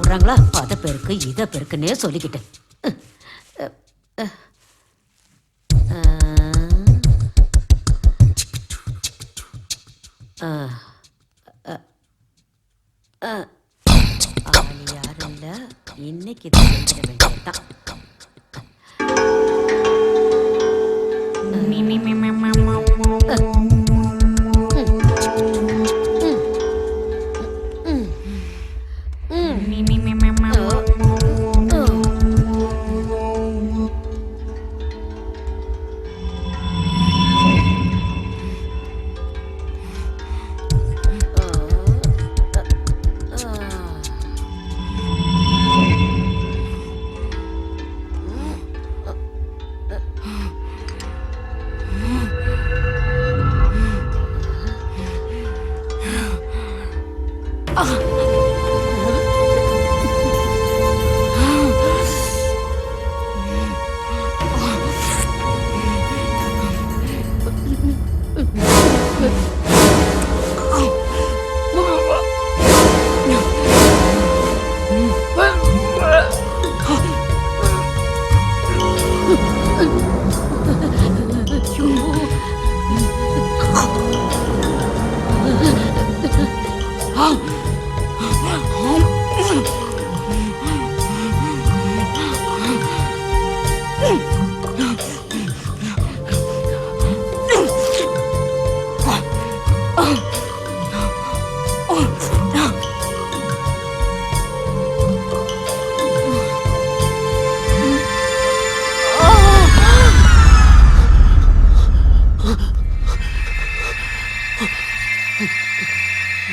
சொல்றாங்களா அத பெருக்கு இத பெருக்குன்னே சொல்லிக்கிட்டேன். யாரும் இல்ல, இன்னைக்கு இதை செஞ்சிட வேண்டியதுதான்.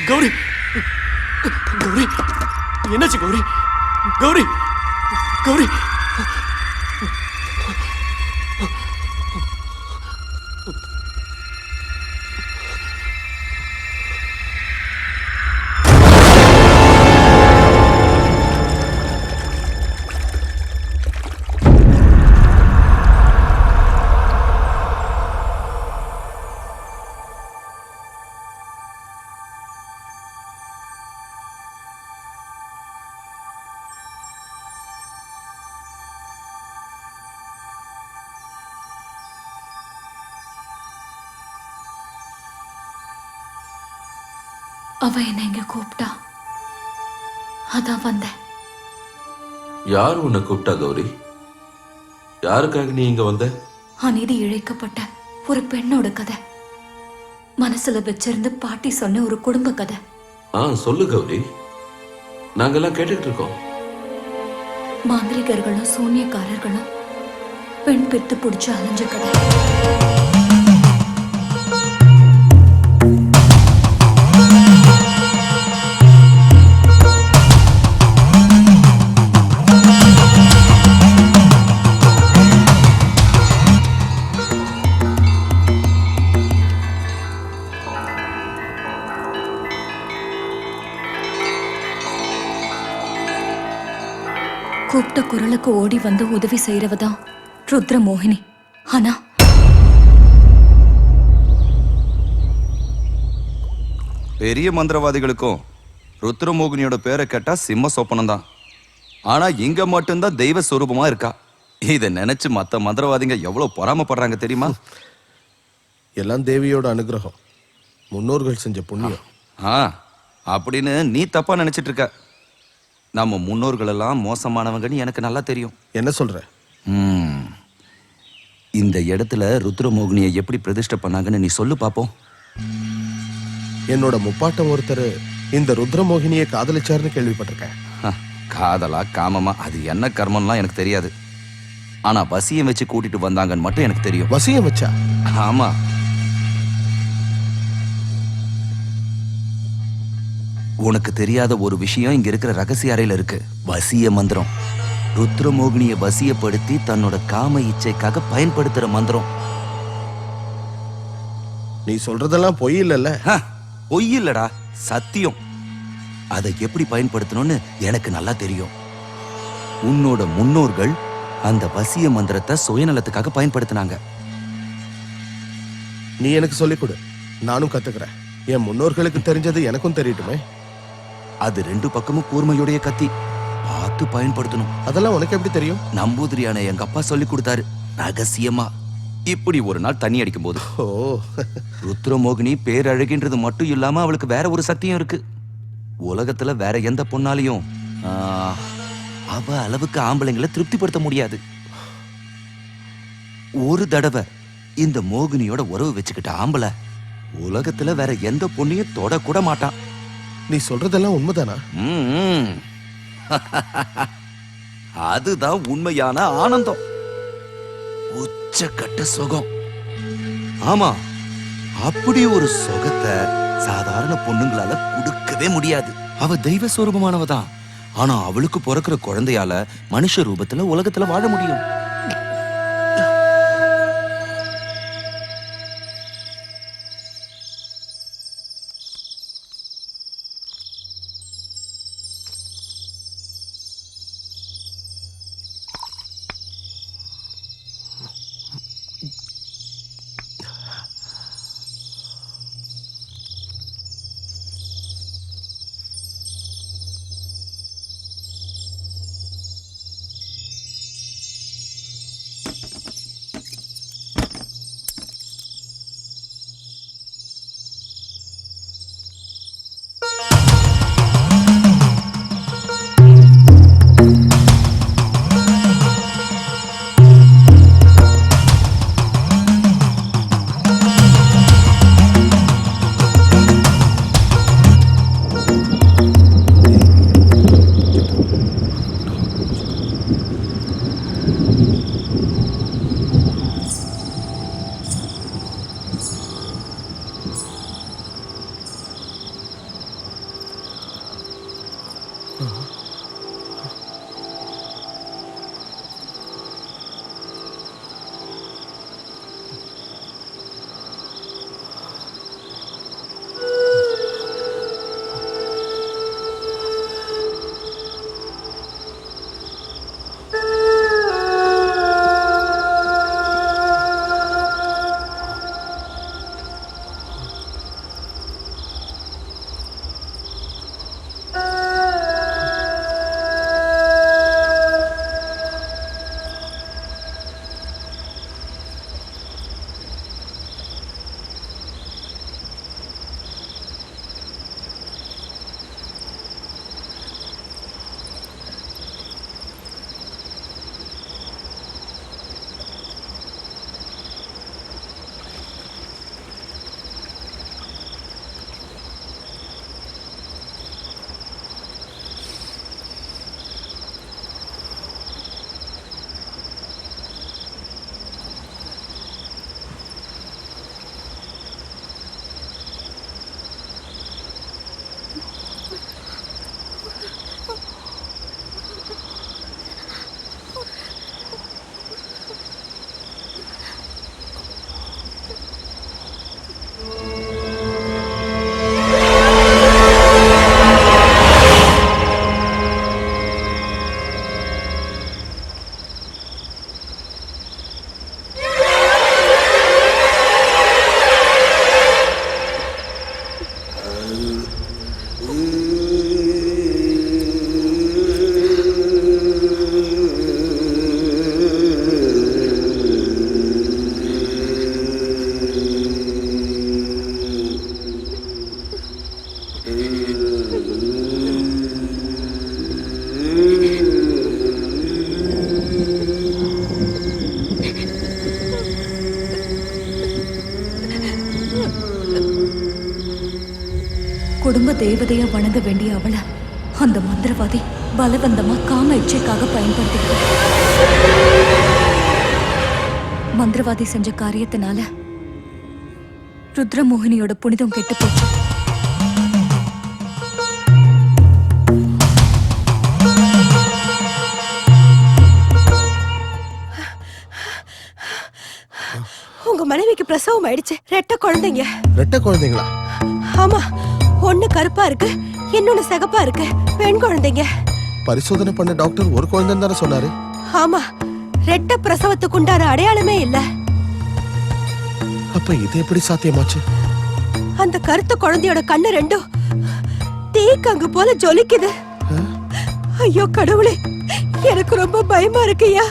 கௌரி, கௌரி, என்னாச்சு கௌரி? கௌரி, கௌரி, அவ என்ன இங்க கூப்பிட்டா, அதான் வந்தேன். யார் உன்னை கூப்பிட்டா கௌரி? யாருக்காக நீ இங்க வந்த? அநீதி இழைக்கப்பட்ட ஒரு பெண்ணோட கதை, மனசுல வச்சிருந்து பாட்டி சொன்ன ஒரு குடும்ப கதை. சொல்லு கௌரி, நாங்கெல்லாம் கேட்டுட்டு இருக்கோம். மாந்திரிகர்களும் சூன்யக்காரர்களும் பெண் பெத்து புடிச்சு அலைஞ்ச கதை. கூப்பிட்ட குரலுக்கு ஓடி வந்து உதவி செய்யறவதான் ருத்ர மோகினி. ஆனா பெரிய மந்திரவாதிகளுக்கும் ருத்ரமோகினியோட பேரை கேட்டா சிம்ம சொப்பனம் தான். ஆனா இங்க மட்டும்தான் தெய்வ சொரூபமா இருக்கா. இதை நினைச்சு மத்த மந்திரவாதிங்க எவ்வளவு பொறாமப்படுறாங்க தெரியுமா? எல்லாம் தேவியோட அனுகிரகம், முன்னோர்கள் செஞ்ச புண்ணியம். அப்படின்னு நீ தப்பா நினைச்சிட்டு இருக்க. நம்ம முன்னோர்கள் எல்லாம் மோசமானவங்கன்னு எனக்கு நல்லா தெரியும். என்ன சொல்ற? இந்த இடத்துல ருத்ரமோகினியை எப்படி பிரதிஷ்டை பண்ணாங்கன்னு நீ சொல்லு பாப்போம். என்னோட முப்பாட்டம் ஒருத்தர் இந்த ருத்ரமோகினியை காதலிச்சாருன்னு கேள்விப்பட்டிருக்கேன். காதலா காமமா அது என்ன கர்மம்லாம் எனக்கு தெரியாது. ஆனா வசியம் வச்சு கூட்டிட்டு வந்தாங்கன்னு மட்டும் எனக்கு தெரியும். வசியம் வச்சா? ஆமா. உனக்கு தெரியாத ஒரு விஷயம் இங்க இருக்கிற ரகசிய அறையில இருக்கு. வசிய மந்திரம். ருத்ரமோகினிய வசியப்படுத்தி தன்னோட காம இச்சைக்காக பயன்படுத்துற மந்திரம். நீ சொல்றதெல்லாம் பொய் இல்லல்ல? பொய் இல்லடா, சத்தியம். அதை எப்படி பயன்படுத்தணும்னு எனக்கு நல்லா தெரியும். உன்னோட முன்னோர்கள் அந்த வசிய மந்திரத்தை சுயநலத்துக்காக பயன்படுத்தினாங்க. நீ எனக்கு சொல்லிக் கொடு, நானும் கத்துக்கிறேன். என் முன்னோர்களுக்கு தெரிஞ்சது எனக்கும் தெரியட்டுமே. அது ரெண்டு பக்கமும் கூர்மையுடைய கத்தி. பார்த்து பயன்படுத்தணும். அதெல்லாம் உனக்கு எப்படி தெரியும்? நம்பூதிரியான எங்க அப்பா சொல்லி கொடுத்தாரு ரகசியமா. இப்படி ஒரு நாள் தண்ணி அடிக்கும் போது ஓ, ருத்ரமோகினி பேரழகின்றது மட்டும் இல்லாம அவளுக்கு வேற ஒரு சக்தியும் இருக்கு. உலகத்துல வேற எந்த பொண்ணாலையும் அவ அளவுக்கு ஆம்பளைங்களை திருப்திப்படுத்த முடியாது. ஒரு தடவை இந்த மோகினியோட உறவு வச்சுக்கிட்ட ஆம்பளை உலகத்துல வேற எந்த பொண்ணையும் தொடக்கூட மாட்டான். நீ சொல்றதெல்லாம் உண்மைதானா? அதுதான் உண்மையான ஆனந்தம், உச்சக்கட்ட சுகம். ஆமா, அப்படி ஒரு சுகத்தை சாதாரண பொண்ணுங்களால கொடுக்கவே முடியாது. அவ தெய்வ சொரூபமானவதான். ஆனா அவளுக்கு பிறக்கிற குழந்தையால மனுஷ ரூபத்துல உலகத்துல வாழ முடியும். குடும்ப தேவதையா வணங்க வேண்டிய அவளை அந்த மந்திரவாதி பலவந்தமா காம இச்சைக்காக பயன்படுத்திக்கிட்டான். மந்திரவாதி செஞ்ச காரியத்தினால ருத்ரமோகினியோட புனிதம் கெட்டு போச்சு. உங்க மனைவிக்கு பிரசவம் ஆயிடுச்சு. ரெட்டை குழந்தைங்க. ரெட்டை குழந்தைங்களா? ஆமா, ஒண்ணு கருப்பா இருக்கு, இன்னொன்னு சிகப்பா இருக்கு. பெண் குழந்தைங்க. பரிசோதனை பண்ண டாக்டர் ஒரு குழந்தைன்னு தானே சொன்னாரு? ஆமா, ரெட்டை பிரசவத்துக்கு உண்டான அடையாளமே இல்ல. அப்ப இது எப்படி சாத்தியமாச்சு? அந்த கருத்த குழந்தையோட கண்ணு ரெண்டும் தீக்கங்கு போல ஜொலிக்குது. ஐயோ கடவுளே, எனக்கு ரொம்ப பயமா இருக்குயா.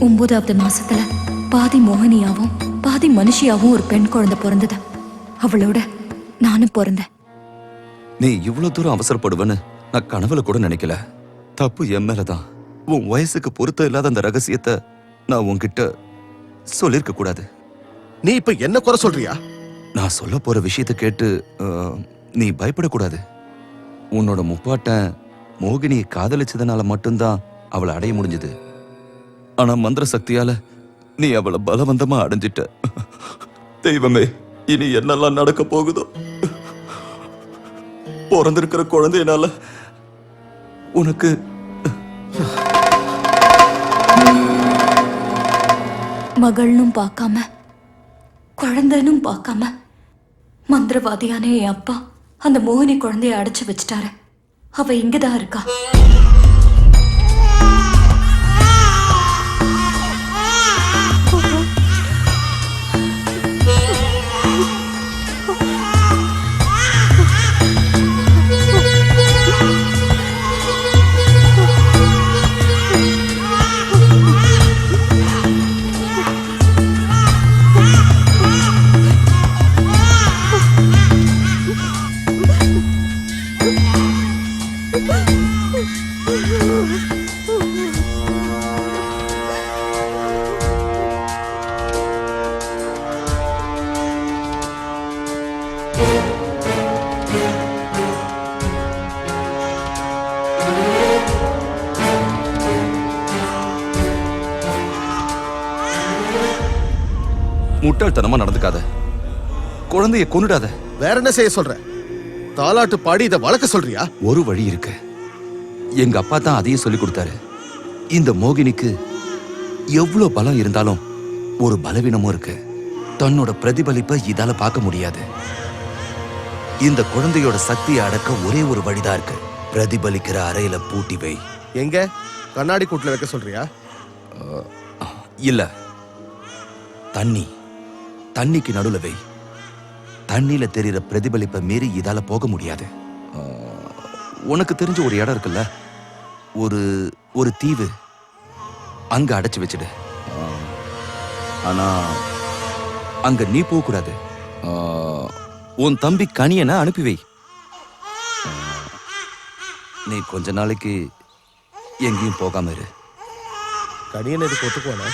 9வது மாசத்துல பாதி மோகினியாவும் பாதி மனுஷியாவும் ஒரு பெண் குழந்தை பிறந்தது. அவளோட நானும் பிறந்தேன். நீ இவ்வளவு தூரம் அவசரப்படுவேன்னு நான் கனவுல கூட நினைக்கல. தப்பு என் மேலதான். உன் வயசுக்கு பொருத்தம் இல்லாத அந்த ரகசியத்தை நான் உன்கிட்ட சொல்லிருக்க கூடாது. நீ இப்ப என்ன குறை சொல்றியா? நான் சொல்ல போற விஷயத்தை கேட்டு நீ பயப்படக்கூடாது. உன்னோட முப்பாட்டன் மோகினியை காதலிச்சதுனால மட்டும்தான் அவளை அடைய முடிஞ்சது. ஆனா மந்திர சக்தியால நீ அவளை பலவந்தமா அடைஞ்சிட்ட. தெய்வமே, இனி என்னெல்லாம் நடக்க போகுதோ. பிறந்திருக்கிற குழந்தையினால உனக்கு மகள்னும் பார்க்காம குழந்தைனும் பார்க்காம மந்திரவாதியான என் அப்பா அந்த மோகினி குழந்தைய அடைச்சு வச்சிட்டாரு. அவ இங்கதான் இருக்கா. முட்டாள்தனமா நடந்துக்காத. குழந்தைய கொன்னுடாத. வேற என்ன செய்ய சொல்ற? தாலாட்டு பாடி இதை வளர்க்க சொல்றியா? ஒரு வழி இருக்கு. எங்க அப்பா தான் அதையும் சொல்லி கொடுத்தாரு. இந்த மோகினிக்கு எவ்வளவு பலம் இருந்தாலும் ஒரு பலவீனமும் இருக்கு. தன்னோட பிரதிபலிப்பை இதால பார்க்க முடியாது. இந்த குழந்தையோட சக்தியை அடக்க ஒரே ஒரு வழிதான் இருக்கு. பிரதிபலிக்கிற அறையில பூட்டி வை. எங்க? கண்ணாடி கூட்டுல வைக்க சொல்றியா? இல்ல, தண்ணிக்கு நடுவுல வை. தண்ணியில தெரிகிற பிரதிபலிப்பை மீறி இதால போக முடியாது. உனக்கு தெரிஞ்ச ஒரு இடம் இருக்குல்ல, ஒரு தீவு, அங்க அடைச்சு வச்சிடு. ஆனா அங்க நீ போக கூடாது. உன் தம்பி கனியனை அனுப்பி வை. நீ கொஞ்ச நாளைக்கு எங்கேயும் போகாம இரு. கனியன் இதுக்கு ஒத்துக்குவானா?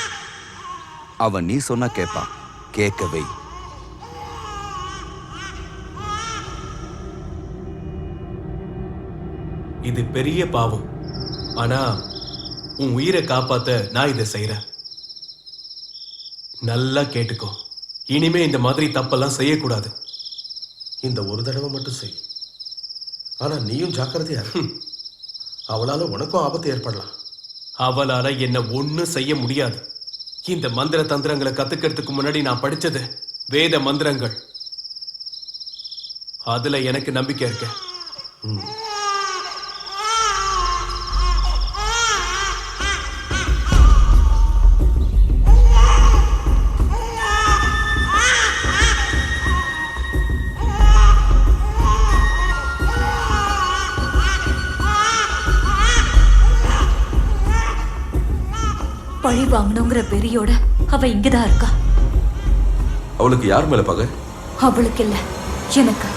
அவன் நீ சொன்னா கேட்பான். கேட்க வை. இது பெரிய பாவம். ஆனா உன் உயிரை காப்பாத்த நான் இதை செய்யறேன். நல்லா கேட்டுக்கோ. இனிமே இந்த மாதிரி தப்பெல்லாம் செய்யக்கூடாது. இந்த ஒரு தடவை மட்டும் செய். ஆனா நீயும் ஜாக்கிரதையா இரு. அவளால உனக்கும் ஆபத்து ஏற்படலாம். அவளால என்ன ஒண்ணும் செய்ய முடியாது. இந்த மந்திர தந்திரங்களை கத்துக்கிறதுக்கு முன்னாடி நான் படிச்சது வேத மந்திரங்கள். அதுல எனக்கு நம்பிக்கை இருக்கு. பழி வாங்கணுங்கிற வெறியோட அவ இங்கதான் இருக்கா. அவளுக்கு யார் மேல பகை? அவளுக்கு இல்ல, எனக்கு.